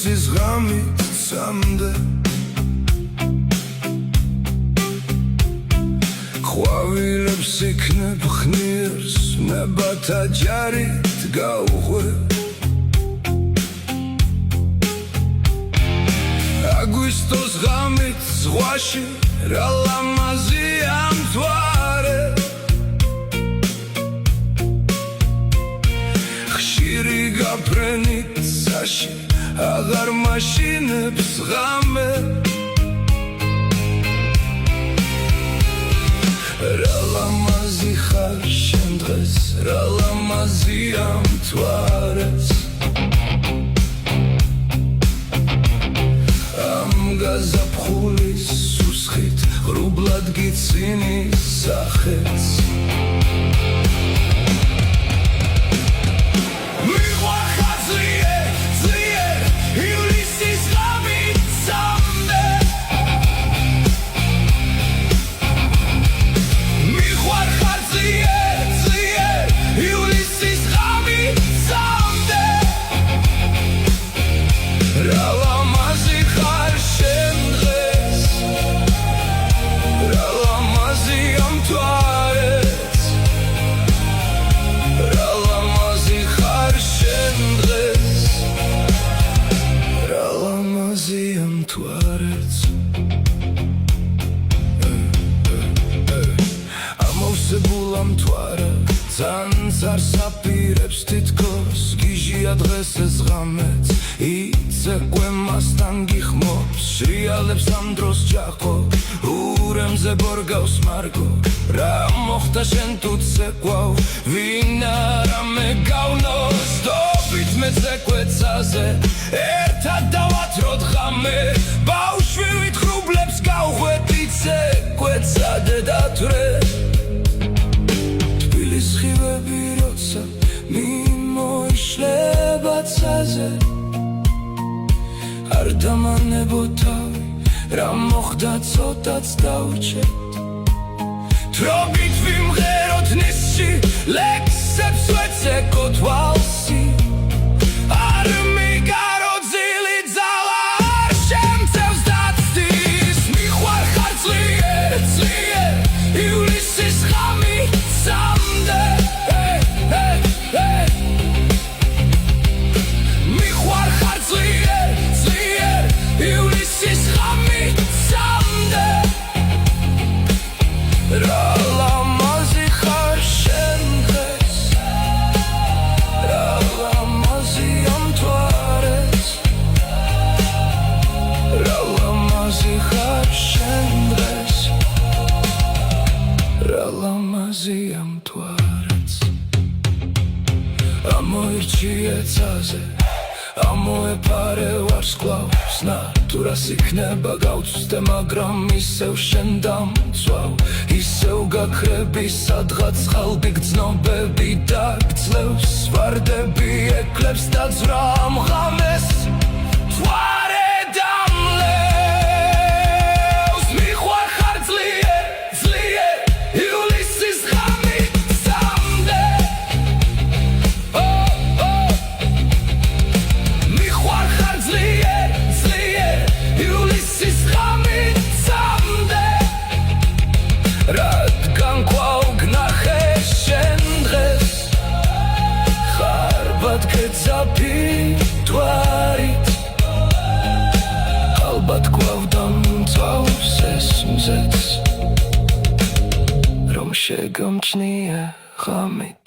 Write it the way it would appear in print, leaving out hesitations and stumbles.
ივლისის ღამით სამდე ყვავილებს იქნებ ხნიერს ნებათა ჯარით გავუყვე აგვისტოს ღამით ზღვაში რა ლამაზია მთვარე ხშირი გაფრენით საში აღარ მაშინებს ღამე რა ლამაზი ხარ შენ დღეს რა ლამაზია მთვარეს გაზაფხულის სუსხით ღრუბლად გიცინის სახეს მიყვარხარ ძლიერ, ძლიერ ივლისის ღამით სამდე მიყვარხარ ძლიერ, ძლიერ ივლისის ღამით სამდე რა ლამაზი ხარ ძანძარს აპირებს თითქოს გიჟია დღეს ეს ღამეც იცეკვე მასთან გიხმობს შრიალებს ამ დროს ჯახო ურემზე ბორგავს მარგო რა მოხდა შენ თუ ცეკვავ ვინ არა მე გავნოს დობით მე ცეკვეცაზე ერთად დავათროთ ღამე ბავშვი ვითხრუბლებს გავღვეთ იცეკვეცა დედათვრე სხივები როცა მიმოიშლება ცაზე არ დამანებო თავი რა მოხდა ცოტაც დავჭერთ თრობით ვიმღეროთ ნისში ლექსებს ვეცეკოთ ვალსი არ მიგარო ძილი ძალა არ შემწევს დაცდის მიყვარხარ ძლიერ, ძლიერ ივლისის ღამით სამდე მიყვარხარ ძლიერ, ძლიერ ივლისის ღამით სამდე რა ლამაზი ხარ შენ დღეს რა ლამაზია მთვარეს რა ლამაზი ხარ შენ დღეს რა ლამაზია მთვარეს ამოირჩიე ცაზე ამოეპარე ვარსკვლავს ნატურას იქნება გავწვდე მაგრამ ისევ შენ დამცვავ ისევ გაქრები სადღაც ხალბი გრძნობები დაგძლევს ვარდები ეკლებს დაძვრა ამ ღამეს მთვარე დამლევს მიყვარხარ ძლიერ, ძლიერ ივლისის ღამით სამდე მიყვარხარ ძლიერ, ძლიერ ივლისის ღამით სამდე რადგან ყვავ გნახე შენ დღეს ხარბად გეძაფი მთვარით ალბათ ყვავ დამწვავს ეს მზეც რომ შეგამჩნია ღამით